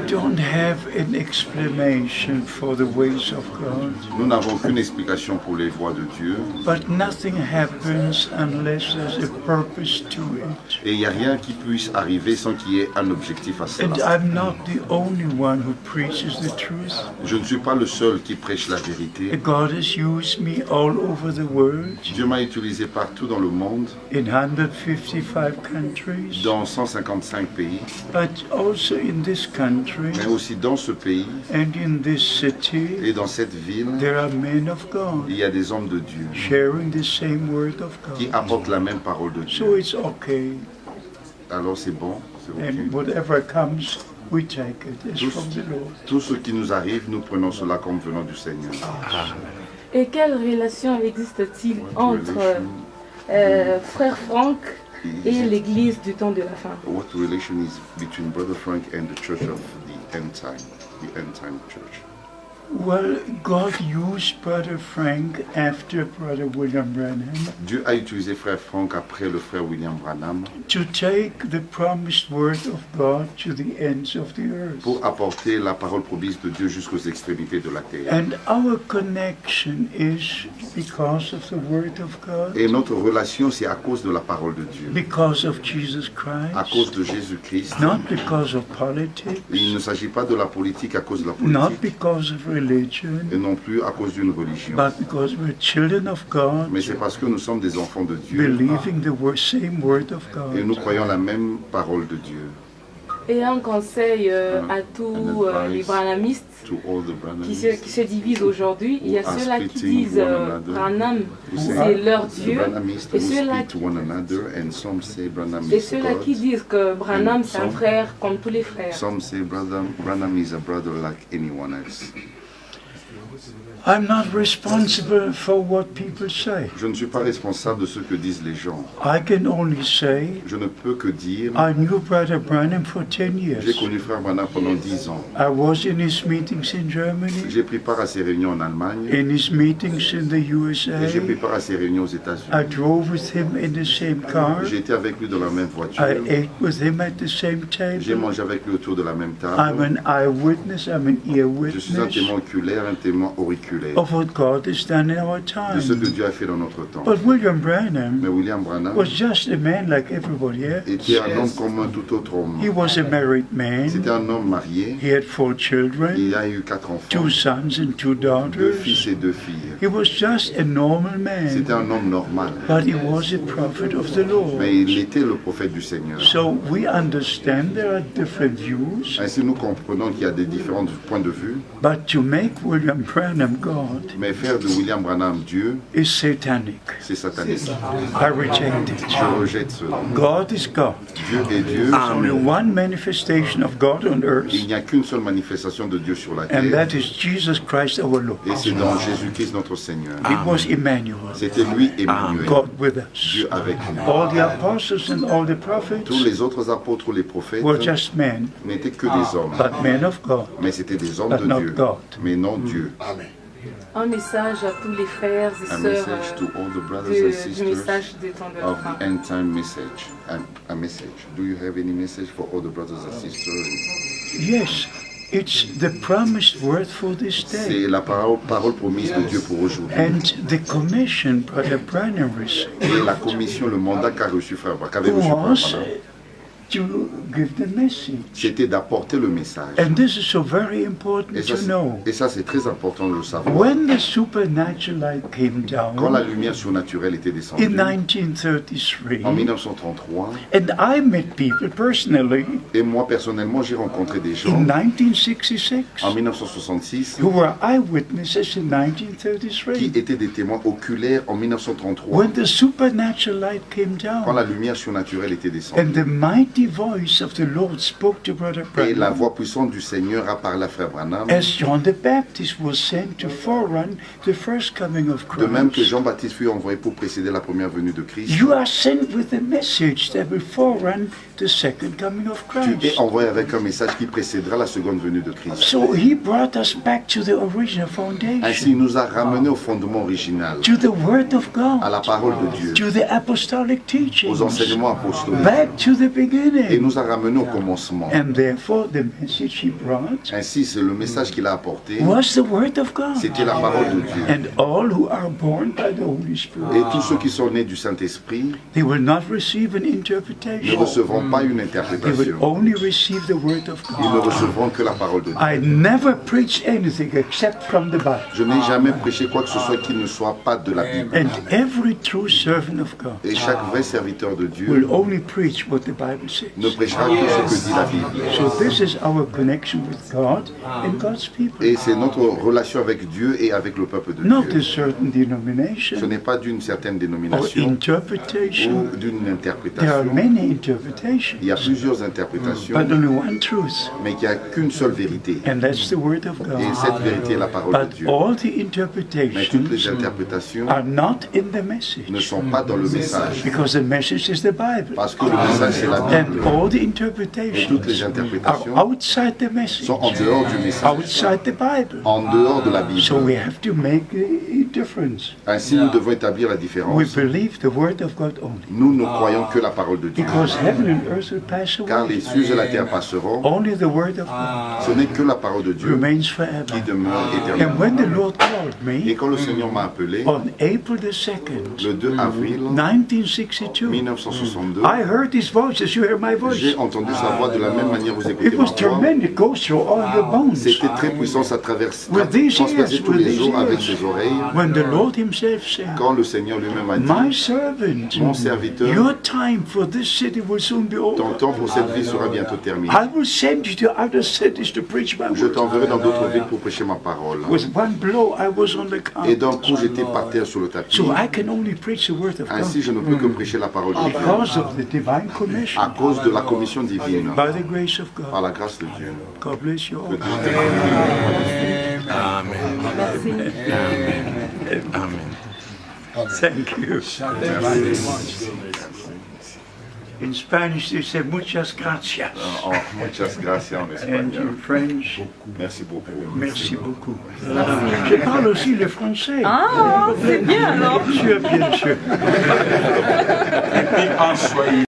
don't have an explanation for the ways of God. Nous n'avons aucune explication pour les voies de Dieu. But nothing happens unless there's a purpose to it. Et il n'y a rien qui puisse arriver sans qu'il y ait un objectif à And cela. I'm not the only one who preaches the truth. Je ne suis pas le seul qui prêche la vérité. God has used me all over the world, Dieu m'a utilisé partout dans le monde, in 155 countries, dans 155 pays, but also in this country mais aussi dans ce pays and in this city. et dans cette ville, There are men of God il y a des hommes de Dieu sharing the same word of qui God. apportent la même parole de So Dieu. it's okay. Alors c'est bon, c'est And ok. whatever comes, we take it as from the Lord. Tout ce qui nous arrive, nous prenons cela comme venant du Seigneur. Et quelle relation existe-t-il entre Frère Franck et l'Église du temps de la fin? What relation is between Brother Frank and the church of the end time church? Well, God used Brother Frank after Brother William Branham Dieu a utilisé Frère Frank après le frère William Branham to take the promised word of God to the ends of the earth. pour apporter la parole promise de Dieu jusqu'aux extrémités de la terre. And our connection is because of the word of God, Et notre relation, c'est à cause de la parole de Dieu, because of Jesus à cause Christ, de Jésus-Christ. not because of politics, Il ne s'agit pas de la politique à cause de la not politique, because of religion, et non plus à cause d'une religion. but because we're children of God, Mais c'est parce que nous sommes des enfants de Dieu believing the same word of et nous God. croyons la même parole de Dieu. Et un conseil à tous les branhamistes To all the qui Branhamites, se divisent aujourd'hui. Il y a who are ceux-là qui splitting disent one another, Branham, who say c'est leur the Dieu. Branhamites Et who ceux-là split one another, and some say Branham Et is ceux-là qui God. disent que Branham c'est un some- frère comme tous les frères. Some say Branham is a brother like anyone else. I'm not responsible for what people say. Je ne suis pas responsable de ce que disent les gens. I can only say Je ne peux que dire, I knew Brother Branham for 10 j'ai years. connu Frère Branham pendant 10 ans. I was in his meetings in Germany, J'ai pris part à ses réunions en Allemagne, in his meetings in the et j'ai pris USA. part à ses réunions aux I États-Unis. drove with him in the same car. J'ai été avec lui dans la même voiture. I ate with him at the same J'ai table. mangé avec lui autour de la même I'm table. an eyewitness, I'm an ear Je suis un witness témoin oculaire, un témoin auriculaire of what God has done in our de ce que time. Dieu a fait dans notre temps. But William Branham Mais William Branham was just a man like everybody était un homme else. comme un tout autre homme. He was a married C'était man. un homme marié. He had 4 children, Il a eu 4 enfants, 2 sons and 2 2 fils daughters. et 2 filles. He was just a normal C'était man, un homme normal. but he was a prophet of the Lord. Mais il était le prophète du Seigneur. So we understand there are different views, Ainsi, nous comprenons qu'il y a des différents points de vue. but to make William Branham God Mais faire de William Branham Dieu, is satanic. c'est satanique. I reject it. Je rejette cela. God is God. Dieu est Dieu. Only one manifestation of God on Il earth, n'y a qu'une seule manifestation de Dieu sur la and terre. that is Jesus Christ our Lord. Et c'est dans Jésus-Christ notre Seigneur. It was Emmanuel, C'était lui, Emmanuel, God with us. Dieu avec nous. All the apostles and all the Tous prophets les autres apôtres, les prophètes, were just men, n'étaient que des hommes. but men of God. Mais c'était des hommes But de not Dieu, God. mais non Dieu. Un message à tous les frères et A sœurs message to all the brothers and du sisters message des temps de la of fin. the end time message. A message. Do you have any message for all the brothers and sisters? Yes, it's the promised word for this day. C'est la parole promise de Dieu pour aujourd'hui. And the commission Brother Branham received Et la commission, le mandat qu'a reçu Frère Branham, qu'avait reçu Frère was Branham, to give the message. c'était d'apporter le message. And this is so very important Et ça, to know. c'est très important de le savoir. When the supernatural light came Quand la down lumière surnaturelle était descendue, in 1933, en 1933, and I met people personally et moi personnellement, j'ai rencontré des gens in 1966 en 1966 who were eyewitnesses in qui 1933. étaient des témoins oculaires en 1933, When the supernatural light came quand la down lumière surnaturelle était and descendue. the mighty voice of the Lord spoke to Brother Et la Branham, voix puissante du Seigneur a parlé à Frère Branham, as John the Baptist was sent to forerun the first coming of de même que Christ. Jean-Baptiste fut envoyé pour précéder la première venue de Christ. You are sent with a message that will forerun the second coming of Tu es Christ. envoyé avec un message qui précédera la seconde venue de Christ. So he brought us back to the original Ainsi, il foundation, nous a ramenés au fondement original, to the Word of à la God, parole de Dieu, to the apostolic aux teachings, enseignements apostoliques, back to the beginning. beginning. nous a ramenés au commencement. And therefore, the message he brought Ainsi, c'est le message qu'il a apporté, was the Word of God. c'était la parole de Dieu. And all who are born by the Holy Spirit, Et tous ceux qui sont nés du Saint-Esprit they will not receive an ne interpretation. recevront pas une They will interprétation. only receive the Word of Ils ne God. recevront que la parole de Dieu. I never preach anything except from the Bible. Je n'ai jamais prêché quoi que ce soit qui ne soit pas de la Bible. And every true servant of God Et chaque vrai serviteur de will Dieu only preach what the Bible says. ne prêchera que ce que dit la Bible. So this is our connection with God and God's people. Et c'est notre relation avec Dieu et avec le peuple de Not a Dieu. certain Ce denomination n'est pas d'une certaine or dénomination interpretation. ou d'une There are interprétation. many interpretations, Il y a plusieurs interprétations, but only one truth, mais qu'il n'y a qu'une seule vérité. and that's the Word of Et God. cette vérité est la parole de But Dieu. all the Mais toutes les interpretations interprétations are not in the ne message, sont pas dans le message. because the message is the Bible. Parce que le message, c'est la And Bible. all the Et toutes interpretations les are interprétations outside the message, sont en dehors du message, outside the Bible. en dehors de la So Bible. we have to make a difference. Ainsi, nous devons établir la We différence. believe the Word of God only, Nous ne croyons que la parole de Dieu. because heaven and earth will pass Car away. les cieux et la terre passeront, Only the Word of God ce n'est que la parole de Dieu remains qui forever. demeure And éternellement. when the Lord called Et me quand le Seigneur m'a appelé, on April the 2nd, le 2 avril 1962, 1962, I heard His voice as you hear my voice. j'ai entendu sa voix de la même manière que vous écoutez It ma was voix. tremendous. It goes through all your bones. C'était très puissant, ça traverse, With these transperçait ears, tous with les these jours avec ears. ses oreilles. When the Lord Himself said, Quand le Seigneur lui-même a my dit, servant, mon serviteur, your time for this city will soon be ton over. temps pour cette vie sera bientôt terminé. I will send you to other cities to preach my Je word. t'enverrai dans d'autres villes pour prêcher ma parole. With one blow, I was on the Et d'un count. coup, j'étais par terre sur le tapis. So I can only preach the word of Ainsi, God je ne peux que prêcher la parole de Dieu because of the divine commission, à cause de la commission divine, by the grace of par God. la grâce de Dieu. God bless you Que all. Dieu t'aime. Thank you. In Spanish, they say muchas gracias. Oh, muchas gracias en And espagnol. in French, Merci beaucoup. merci beaucoup. Je parle aussi le français. Ah, c'est bien alors. Bien sûr, bien sûr.